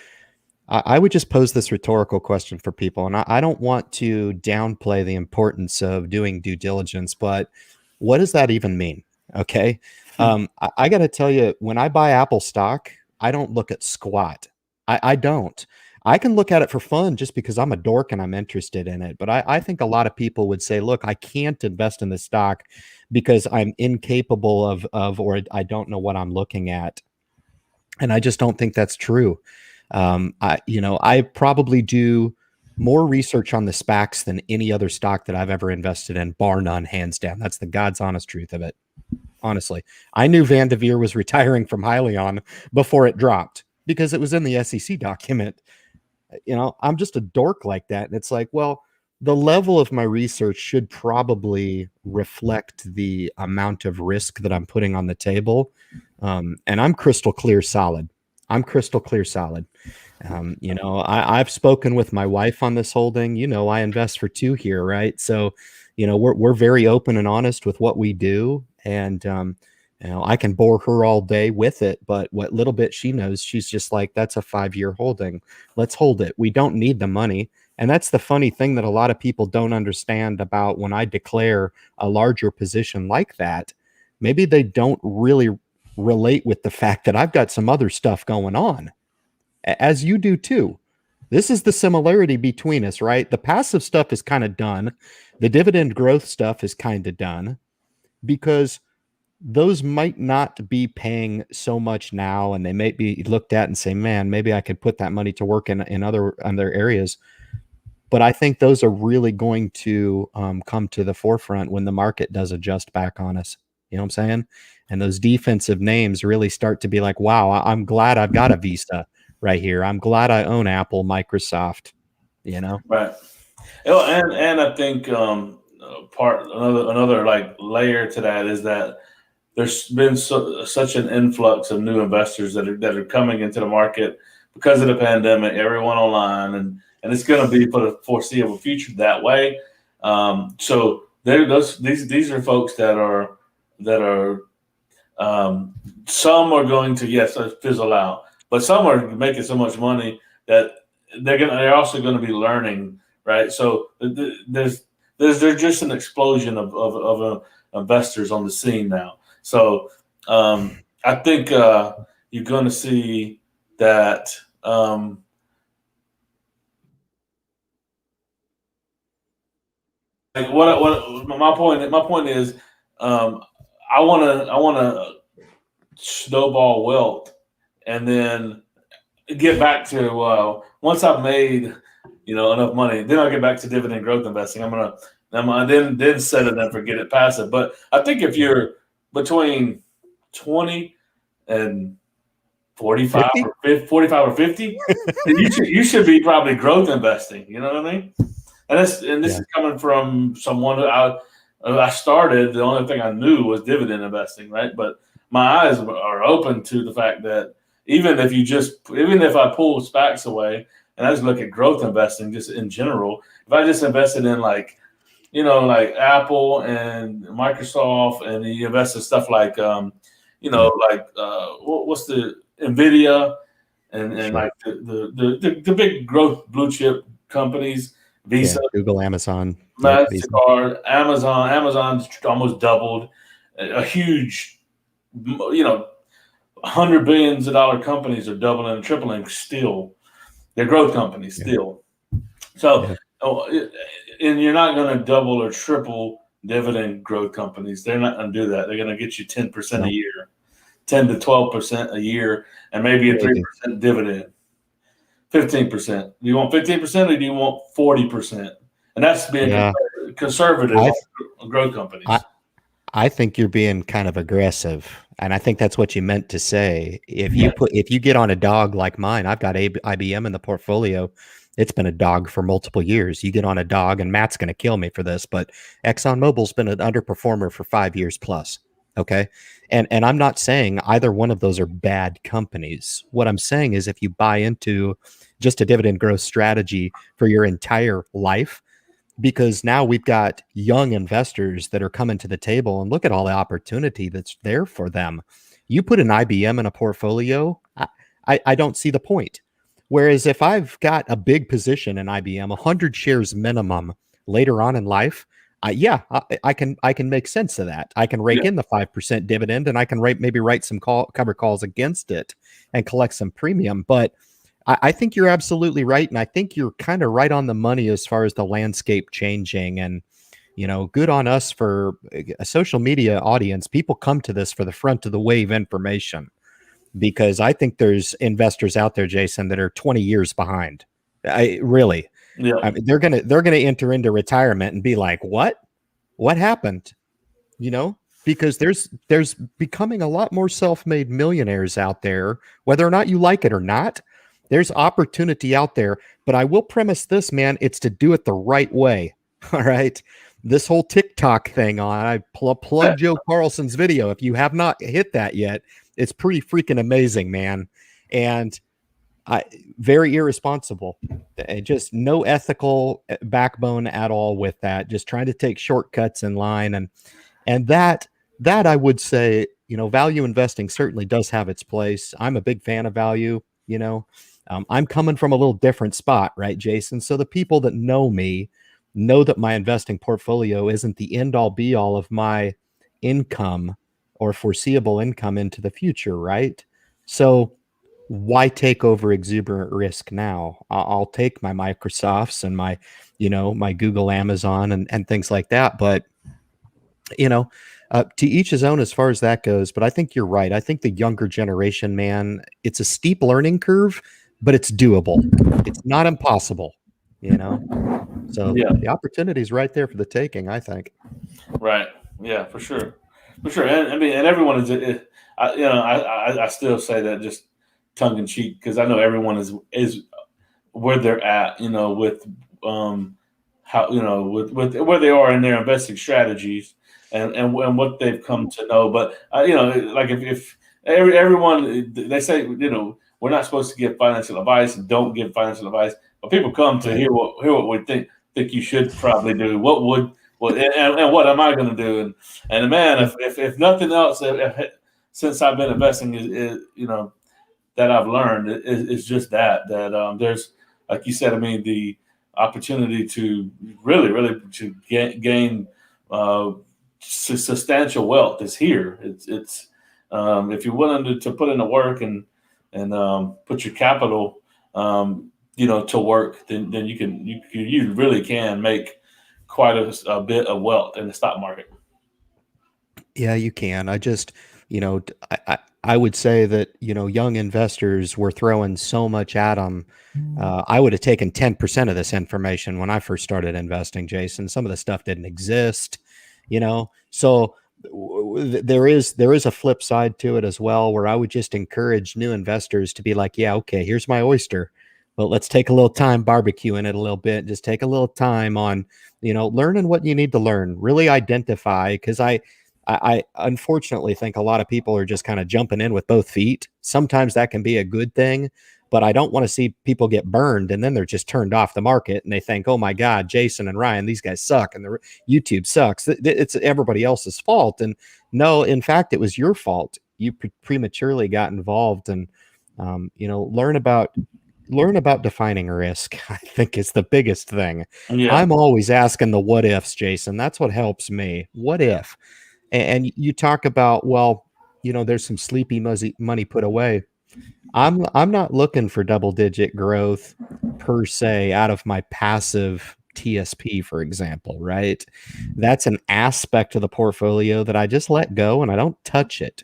A: I would just pose this rhetorical question for people, and I don't want to downplay the importance of doing due diligence, but what does that even mean? Okay. I got to tell you, when I buy Apple stock, I don't look at squat. I don't. I can look at it for fun just because I'm a dork and I'm interested in it. But I think a lot of people would say, look, I can't invest in the stock because I'm incapable of or I don't know what I'm looking at. And I just don't think that's true. I probably do more research on the SPACs than any other stock that I've ever invested in, bar none, hands down. That's the God's honest truth of it. Honestly, I knew Van Devere was retiring from Hyliion before it dropped because it was in the SEC document. I'm just a dork like that. And it's like, well, the level of my research should probably reflect the amount of risk that I'm putting on the table. And I'm crystal clear solid. I'm crystal clear solid. I've spoken with my wife on this holding. I invest for two here, right? So, we're very open and honest with what we do. And I can bore her all day with it, but what little bit she knows, she's just like, that's a 5-year holding. Let's hold it. We don't need the money. And that's the funny thing that a lot of people don't understand about when I declare a larger position like that. Maybe they don't really relate with the fact that I've got some other stuff going on, as you do too. This is the similarity between us, right? The passive stuff is kind of done. The dividend growth stuff is kind of done because those might not be paying so much now, and they may be looked at and say, man, maybe I could put that money to work in other areas. But I think those are really going to come to the forefront when the market does adjust back on us. You know what I'm saying? And those defensive names really start to be like, wow, I'm glad I've got a Visa right here. I'm glad I own Apple, Microsoft,
B: Right. And I think another like layer to that is that there's been such an influx of new investors that are coming into the market because of the pandemic. Everyone online, and it's going to be for the foreseeable future that way. So these are folks that are some are going to fizzle out, but some are making so much money that they're also going to be learning, right? So there's just an explosion of investors on the scene now. So I think you're going to see that. Like what my point is, I want to snowball wealth, and then get back to once I've made enough money, then I'll get back to dividend growth investing. I'm gonna then set it and forget it passive. But I think if you're between 20 and 45 or 50, then you should be probably growth investing. You know what I mean? And this is coming from someone who I started. The only thing I knew was dividend investing, right? But my eyes are open to the fact that even if I pull SPACs away and I just look at growth investing just in general, if I just invested in like Apple and Microsoft, and you invest in stuff like what's the Nvidia and like the big growth blue chip companies, Visa,
A: Google, Amazon,
B: MasterCard, Amazon's almost doubled. A huge, $100 billion companies are doubling and tripling still. They're growth companies still. So, and you're not going to double or triple dividend growth companies. They're not going to do that. They're going to get you 10% a year, 10 to 12% a year, and maybe a 3% dividend. 15%. Do you want 15% or do you want 40%? And that's being conservative on growth companies.
A: I think you're being kind of aggressive, and I think that's what you meant to say. If you get on a dog like mine, I've got IBM in the portfolio. It's been a dog for multiple years. You get on a dog, and Matt's going to kill me for this, but ExxonMobil's been an underperformer for 5 years plus. Okay. And I'm not saying either one of those are bad companies. What I'm saying is if you buy into just a dividend growth strategy for your entire life, because now we've got young investors that are coming to the table and look at all the opportunity that's there for them. You put an IBM in a portfolio, I don't see the point. Whereas if I've got a big position in IBM, 100 shares minimum later on in life, I can make sense of that. I can rake in the 5% dividend, and I can maybe write some cover calls against it and collect some premium. But I think you're absolutely right, and I think you're kind of right on the money as far as the landscape changing. And good on us for a social media audience. People come to this for the front of the wave information, because I think there's investors out there, Jason, that are 20 years behind. Really.
B: Yeah.
A: I mean, they're gonna enter into retirement and be like, what happened? Because there's becoming a lot more self-made millionaires out there, whether or not you like it or not. There's opportunity out there, but I will premise this, man, it's to do it the right way. All right. This whole TikTok thing I plug Joe Carlson's video. If you have not hit that yet, it's pretty freaking amazing, man. And I very irresponsible. Just no ethical backbone at all with that. Just trying to take shortcuts in line, and that I would say, value investing certainly does have its place. I'm a big fan of value. I'm coming from a little different spot, right, Jason? So the people that know me know that my investing portfolio isn't the end all be all of my income or foreseeable income into the future, right? So why take over exuberant risk now? I'll take my Microsofts and my Google, Amazon, and things like that. But you know, to each his own as far as that goes. But I think you're right. I think the younger generation, man, it's a steep learning curve, but it's doable. It's not impossible. So
B: Yeah.
A: the opportunity is right there for the taking, I think.
B: Right. Yeah, for sure. For sure. And I mean, and everyone I still say that just tongue in cheek, because I know everyone is where they're at, with how, with where they are in their investing strategies and what they've come to know. But like if everyone, they say, we're not supposed to give financial advice and don't give financial advice, but people come to hear what we think you should probably do. And what am I going to do? And man, if nothing else, since I've been investing, is that I've learned is just that there's, like you said, I mean, the opportunity to really to gain substantial wealth is here. It's if you're willing to put in the work and put your capital to work, then you really can make quite a bit of wealth in the stock market.
A: Yeah, you can. I just, I would say that, young investors were throwing so much at them. I would have taken 10% of this information when I first started investing, Jason. Some of the stuff didn't exist, So there is a flip side to it as well, where I would just encourage new investors to be like, yeah, okay, here's my oyster. But let's take a little time barbecuing it a little bit. Just take a little time on, learning what you need to learn. Really identify, because I unfortunately think a lot of people are just kind of jumping in with both feet. Sometimes that can be a good thing, but I don't want to see people get burned and then they're just turned off the market and they think, oh my God, Jason and Ryan, these guys suck and the YouTube sucks. It's everybody else's fault. And no, in fact, it was your fault. You prematurely got involved, and learn about defining risk. I think is the biggest thing.
B: Yeah.
A: I'm always asking the what ifs, Jason. That's what helps me. What if? And you talk about, well, there's some sleepy money put away. I'm not looking for double digit growth per se out of my passive TSP, for example, right? That's an aspect of the portfolio that I just let go and I don't touch it.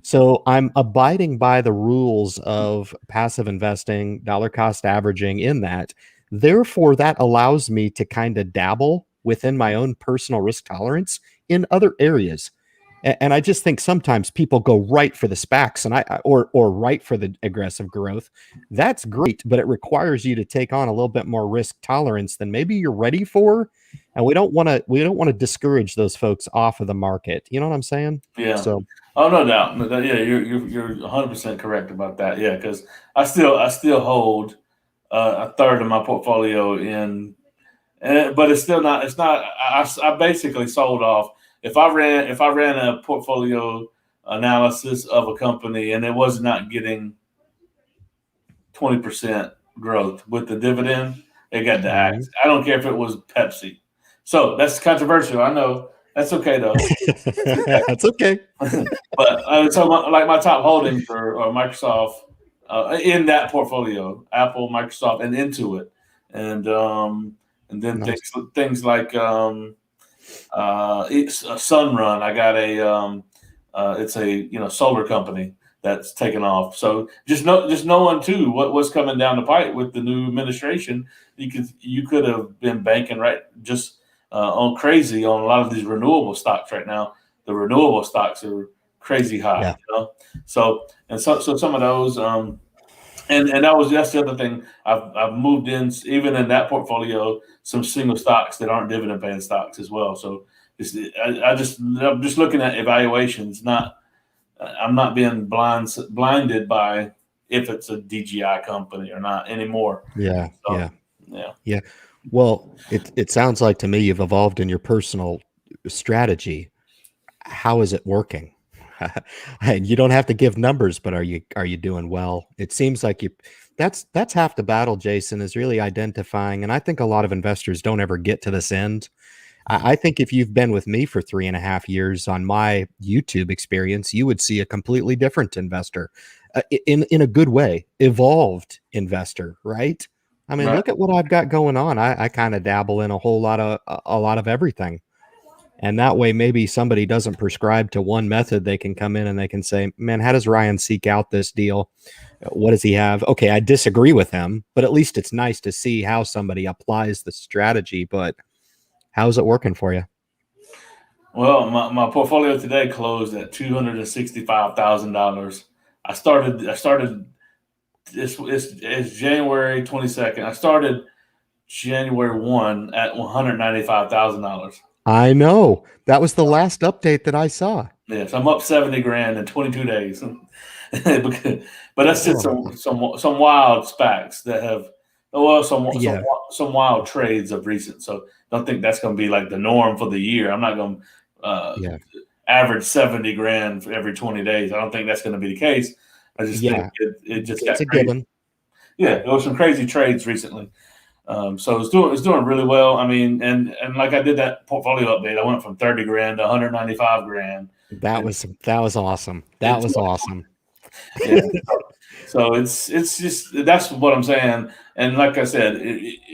A: So I'm abiding by the rules of passive investing, dollar cost averaging in that. Therefore, that allows me to kind of dabble within my own personal risk tolerance in other areas. And I just think sometimes people go right for the SPACs or right for the aggressive growth. That's great, but it requires you to take on a little bit more risk tolerance than maybe you're ready for. And we don't want to discourage those folks off of the market. You know what I'm saying?
B: Yeah.
A: So,
B: oh, no doubt. Yeah, you're 100% correct about that. Yeah, because I still hold a third of my portfolio but it's still not. It's not. I basically sold off. If I ran a portfolio analysis of a company and it was not getting 20% growth with the dividend, it got the axe. I don't care if it was Pepsi. So that's controversial. I know. That's okay though.
A: That's okay.
B: But so my top holdings are Microsoft in that portfolio, Apple, Microsoft, and Intuit, and then
A: Nice.
B: things like Sunrun. I got it's a solar company that's taken off. So just knowing too what's coming down the pipe with the new administration, you could have been banking just on crazy on a lot of these renewable stocks right now. The renewable stocks are crazy high,
A: Yeah.
B: So some of those, and that's the other thing. I've moved in, even in that portfolio, some single stocks that aren't dividend paying stocks as well. So I'm just looking at evaluations, I'm not being blinded by if it's a DGI company or not anymore.
A: Yeah.
B: So,
A: Yeah. Well, it sounds like to me you've evolved in your personal strategy. How is it working? And you don't have to give numbers, but are you doing well? It seems like that's half the battle, Jason, is really identifying. And I think a lot of investors don't ever get to this end. I think if you've been with me for 3.5 years on my YouTube experience, you would see a completely different investor, in a good way, evolved investor, right? I mean,
B: right.
A: look at what I've got going on. I kind of dabble in a lot of everything. And that way, maybe somebody doesn't prescribe to one method. They can come in and they can say, man, how does Ryan seek out this deal? What does he have? Okay, I disagree with him, but at least it's nice to see how somebody applies the strategy. But how's it working for you?
B: Well, my portfolio today closed at $265,000. I started it's January 22nd. I started January 1 at $195,000.
A: I know. That was the last update that I saw.
B: Yes, I'm up 70 grand in 22 days. But that's just some wild SPACs that have some wild trades of recent. So don't think that's going to be like the norm for the year. I'm not going to average 70 grand for every 20 days. I don't think that's going to be the case. I just think it just got crazy. Given. Yeah, there were some crazy trades recently. So it's doing really well. I mean, and like I did that portfolio update, I went from 30 grand to 195 grand.
A: That was awesome. That was awesome.
B: Yeah. So it's just, that's what I'm saying. And like I said,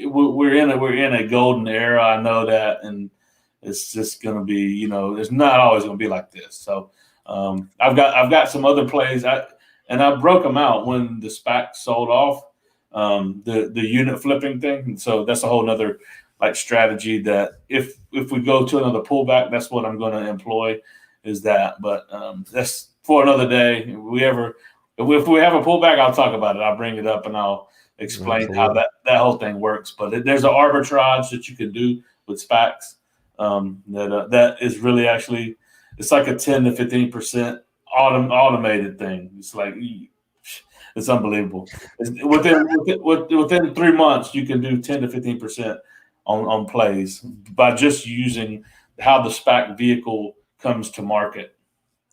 B: we're in a golden era. I know that, and it's just going to be, it's not always going to be like this. So I've got some other plays. I broke them out when the SPAC sold off. The unit flipping thing. And so that's a whole nother strategy that if we go to another pullback, that's what I'm going to employ is that. But that's for another day. If we have a pullback, I'll talk about it. I'll bring it up and I'll explain how that whole thing works. But there's an arbitrage that you can do with SPACs that is really actually, it's like a 10 to 15% automated thing. It's like, it's unbelievable. Within 3 months, you can do 10 to 15% on plays by just using how the SPAC vehicle comes to market.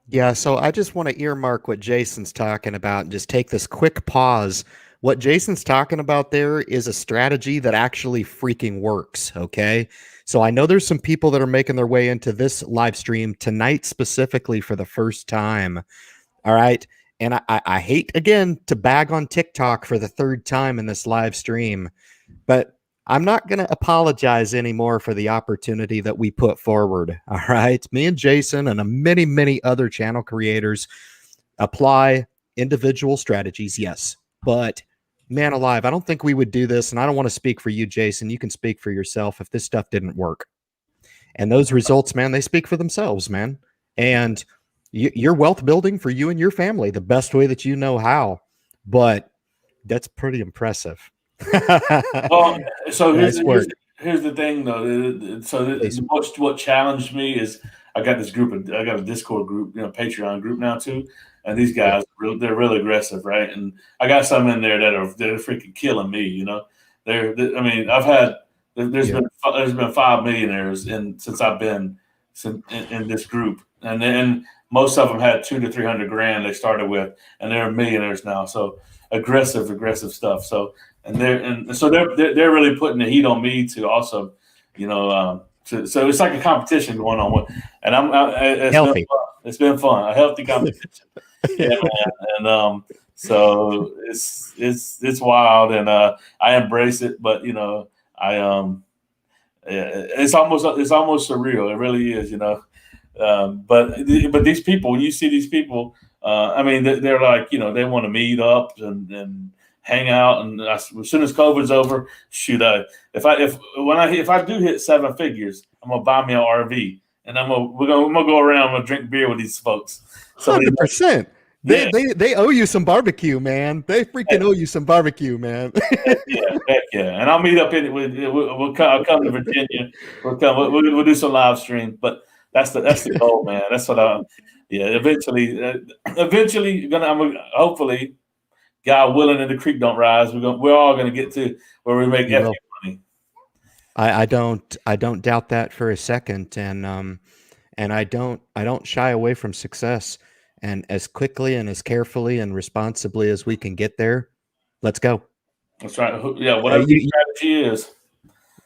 A: Yeah, so I just want to earmark what Jason's talking about and just take this quick pause. What Jason's talking about there is a strategy that actually freaking works, okay? So I know there's some people that are making their way into this live stream tonight specifically for the first time, all right? And I hate, again, to bag on TikTok for the third time in this live stream, but I'm not going to apologize anymore for the opportunity that we put forward, all right? Me and Jason and many, many other channel creators apply individual strategies, yes. But, man alive, I don't think we would do this, and I don't want to speak for you, Jason. You can speak for yourself if this stuff didn't work. And those results, man, they speak for themselves, man. And you're wealth building for you and your family the best way that you know how, but that's pretty impressive.
B: Well, so here's the thing though. So what challenged me is I got a Discord group, Patreon group now too, and these guys they're really aggressive, right? And I got some in there that are freaking killing me. There's been 5 millionaires since I've been in this group, and then most of them had 200 to 300 grand they started with, and they're millionaires now. So aggressive stuff. So so they're really putting the heat on me to also, so it's like a competition going on. And it's healthy. It's been fun, a healthy competition. And so it's wild, and I embrace it. But it's almost surreal. It really is, but these people, you see these people I mean, they're like, they want to meet up and hang out. And as soon as COVID's over, shoot, if I do hit 7 figures, I'm gonna buy me an RV, and we're gonna go around. I'm gonna drink beer with these folks.
A: 100%.
B: Yeah.
A: They owe you some barbecue, man. They freaking owe you some barbecue, man.
B: Heck yeah. And I'll meet up I'll come to Virginia. We'll do some live stream. But that's the goal, man. That's what eventually hopefully, God willing, and the creek don't rise. We're all gonna get to where we make FU money.
A: I don't doubt that for a second, and I don't shy away from success. And as quickly and as carefully and responsibly as we can get there, let's go.
B: That's right. Yeah, whatever your strategy is.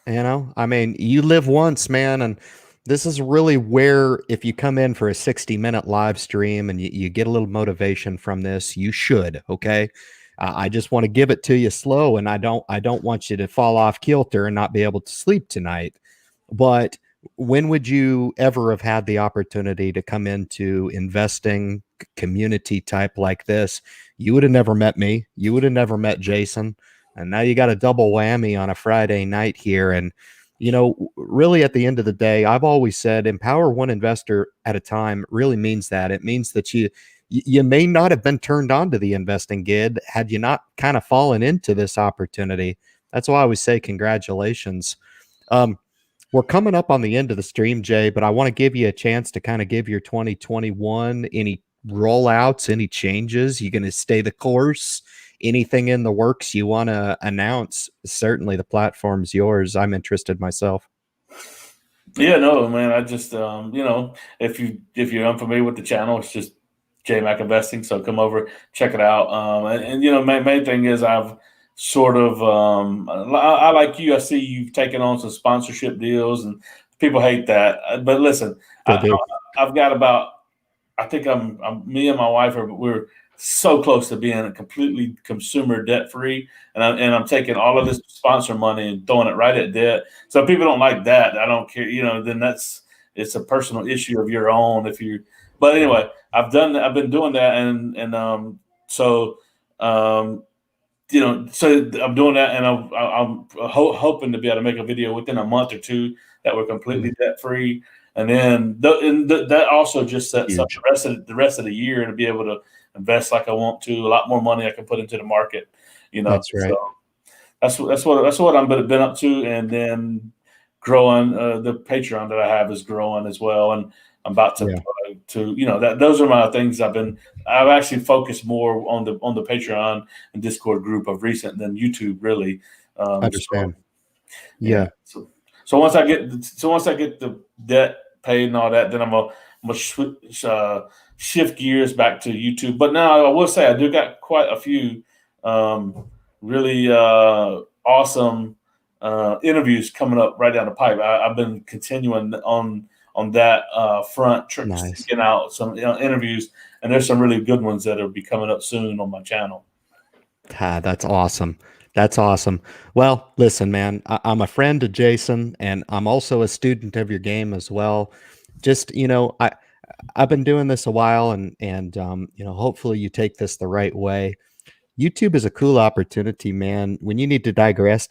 A: I mean, you live once, man, and this is really where, if you come in for a 60-minute live stream and you get a little motivation from this, you should. Okay. I just want to give it to you slow, and I don't want you to fall off kilter and not be able to sleep tonight. But when would you ever have had the opportunity to come into investing community type like this? You would have never met me. You would have never met Jason. And now you got a double whammy on a Friday night here. And, really at the end of the day, I've always said empower one investor at a time really means that. It means that you may not have been turned on to the investing gig had you not kind of fallen into this opportunity. That's why I always say congratulations. We're coming up on the end of the stream, Jay, but I want to give you a chance to kind of give your 2021, any rollouts, any changes. You going to stay the course? Anything in the works you want to announce? Certainly the platform's yours. I'm interested myself.
B: Yeah, no, man. I just, if you're unfamiliar with the channel, it's just J Mac Investing. So come over, check it out. Main thing is I've sort of, I like you. I see you've taken on some sponsorship deals, and people hate that. But listen, I've got about, I think me and my wife we're so close to being completely consumer debt free, and I'm taking all of this sponsor money and throwing it right at debt. So if people don't like that, I don't care. Then it's a personal issue of your own. But anyway, I've been doing that, so I'm doing that, and I'm hoping to be able to make a video within a month or two that we're completely debt free, and then that also just sets up the rest of the year to be able to invest like I want to. A lot more money I can put into the market.
A: That's right.
B: So that's what I've been up to, and then growing. The Patreon that I have is growing as well, and I'm about to those are my things. I've actually focused more on the Patreon and Discord group of recent than YouTube really.
A: Understand.
B: So once I get the debt paid and all that, then I'm gonna shift gears back to YouTube. But now I will say I do got quite a few really awesome interviews coming up right down the pipe. I've been continuing on that front, checking out some interviews, and there's some really good ones that will be coming up soon on my channel.
A: That's awesome. That's awesome. Well, listen, man, I'm a friend of Jason, and I'm also a student of your game as well. Just, I've been doing this a while, and hopefully you take this the right way. YouTube is a cool opportunity, man. When you need to digress.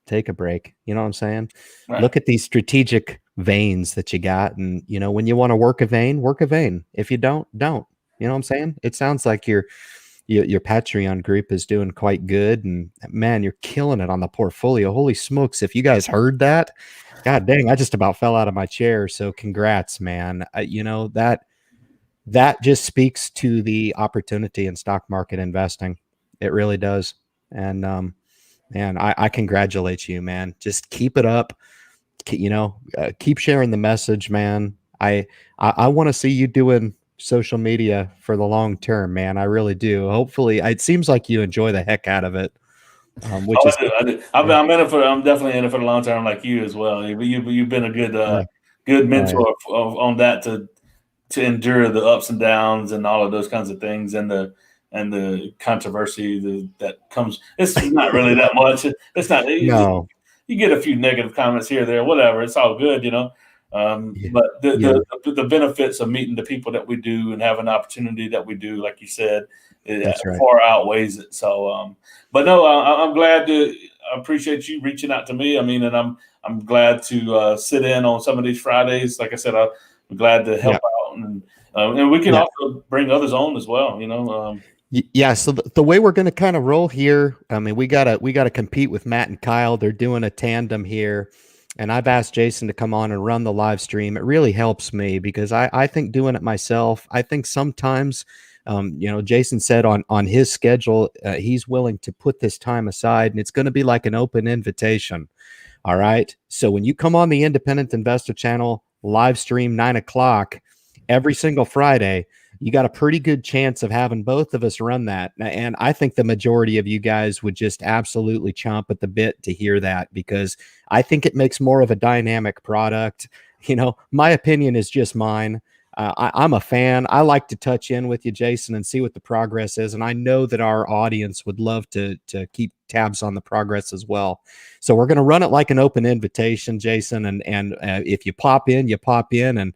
A: Take a break. You know what I'm saying? Right. Look at these strategic veins that you got, and when you want to work a vein. If you don't. You know what I'm saying? It sounds like your Patreon group is doing quite good, and man, you're killing it on the portfolio. Holy smokes! If you guys heard that, god dang, I just about fell out of my chair. So congrats, man. That just speaks to the opportunity in stock market investing. It really does. And man, I congratulate you, man. Just keep it up. Keep sharing the message, man. I want to see you doing social media for the long term, man. I really do. Hopefully, it seems like you enjoy the heck out of it.
B: I do. I'm definitely in it for the long term, like you as well. You've been a good mentor on that to endure the ups and downs and all of those kinds of things, and the controversy that comes. It's not really that much. It's not. No. You get a few negative comments here or there, whatever. It's all good,
A: Yeah.
B: But
A: Yeah.
B: the benefits of meeting the people that we do and having an opportunity that we do, like you said, it
A: That's right.
B: far outweighs it. So, but no, I'm glad to. I appreciate you reaching out to me. I mean, and I'm glad to sit in on some of these Fridays. Like I said, I'm glad to help
A: Yeah.
B: out, and we can
A: Yeah.
B: also bring others on as well.
A: Yeah, so the way we're going to kind of roll here, I mean, we gotta compete with Matt and Kyle. They're doing a tandem here, and I've asked Jason to come on and run the live stream. It really helps me because I think doing it myself. I think sometimes, Jason said on his schedule, he's willing to put this time aside, and it's going to be like an open invitation. All right. So when you come on the Independent Investor Channel live stream 9 o'clock every single Friday, you got a pretty good chance of having both of us run that. And I think the majority of you guys would just absolutely chomp at the bit to hear that because I think it makes more of a dynamic product. My opinion is just mine. I'm a fan. I like to touch in with you, Jason, and see what the progress is. And I know that our audience would love to keep tabs on the progress as well. So we're going to run it like an open invitation, Jason. And if you pop in, you pop in, and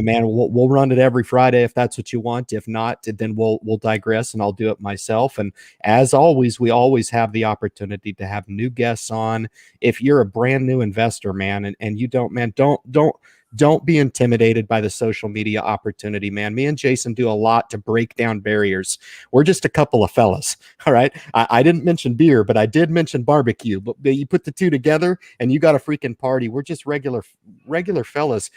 A: man, we'll run it every Friday if that's what you want. If not, then we'll digress, and I'll do it myself. And as always, we always have the opportunity to have new guests on. If you're a brand new investor, man, and you don't be intimidated by the social media opportunity, man. Me and Jason do a lot to break down barriers. We're just a couple of fellas. All right. I didn't mention beer, but I did mention barbecue. But you put the two together and you got a freaking party. We're just regular fellas.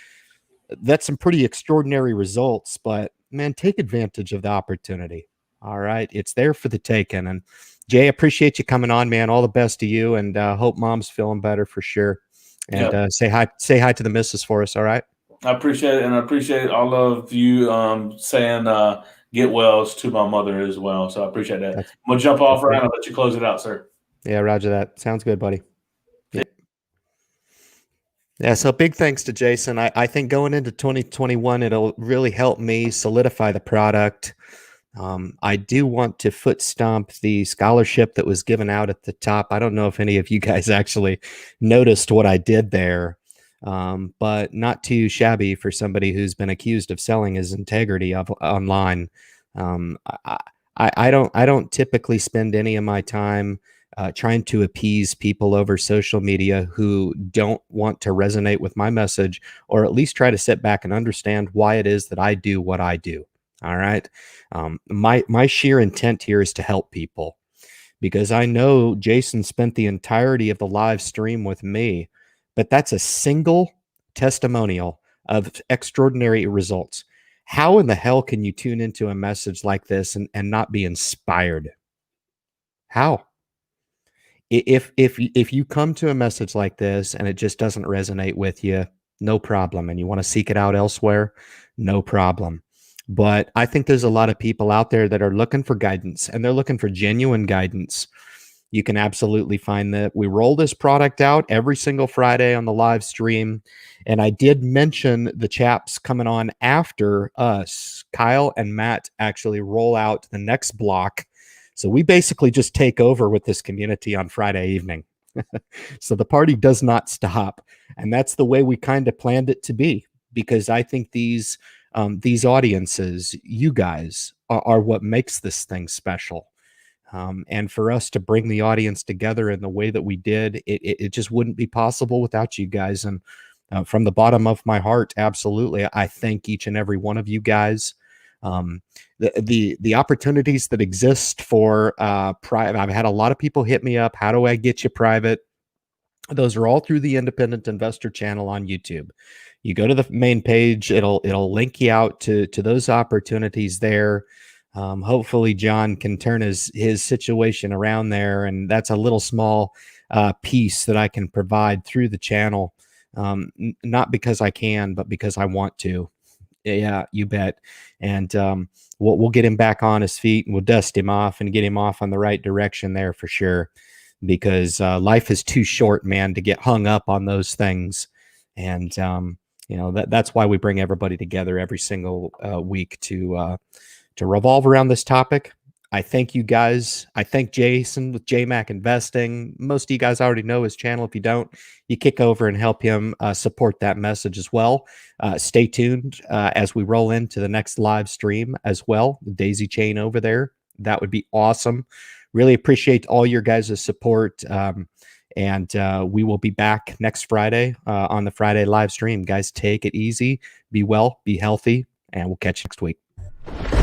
A: That's some pretty extraordinary results, but man, take advantage of the opportunity. All right. It's there for the taking. And Jay, appreciate you coming on, man. All the best to you, and hope mom's feeling better for sure. And say hi to the missus for us. All right.
B: I appreciate it, and I appreciate all of you saying get wells to my mother as well. So I appreciate that. I'm gonna jump off, Ryan. I'll let you close it out, sir.
A: Yeah, roger that. Sounds good, buddy. Yeah, so big thanks to Jason. I think going into 2021, it'll really help me solidify the product. I do want to foot stomp the scholarship that was given out at the top. I don't know if any of you guys actually noticed what I did there, but not too shabby for somebody who's been accused of selling his integrity online. I don't typically spend any of my time trying to appease people over social media who don't want to resonate with my message, or at least try to sit back and understand why it is that I do what I do. All right. My sheer intent here is to help people, because I know Jason spent the entirety of the live stream with me, but that's a single testimonial of extraordinary results. How in the hell can you tune into a message like this and not be inspired? How? If you come to a message like this and it just doesn't resonate with you, no problem. And you want to seek it out elsewhere, no problem. But I think there's a lot of people out there that are looking for guidance, and they're looking for genuine guidance. You can absolutely find that. We roll this product out every single Friday on the live stream. And I did mention the chaps coming on after us. Kyle and Matt actually roll out the next block. So we basically just take over with this community on Friday evening. So the party does not stop. And that's the way we kind of planned it to be, because I think these audiences, you guys, are what makes this thing special. And for us to bring the audience together in the way that we did, it just wouldn't be possible without you guys. And from the bottom of my heart, absolutely, I thank each and every one of you guys. The opportunities that exist for private, I've had a lot of people hit me up. How do I get you private? Those are all through the Independent Investor channel on YouTube. You go to the main page, it'll link you out to those opportunities there. Hopefully John can turn his situation around there, and that's a little small piece that I can provide through the channel. Not because I can, but because I want to. Yeah, you bet. And we'll get him back on his feet, and we'll dust him off and get him off on the right direction there for sure. Because life is too short, man, to get hung up on those things. And that's why we bring everybody together every single week to revolve around this topic. I thank you guys. I thank Jason with JMac Investing. Most of you guys already know his channel. If you don't, you kick over and help him support that message as well. Stay tuned as we roll into the next live stream as well. The Daisy Chain over there. That would be awesome. Really appreciate all your guys' support. And we will be back next Friday on the Friday live stream. Guys, take it easy. Be well, be healthy, and we'll catch you next week.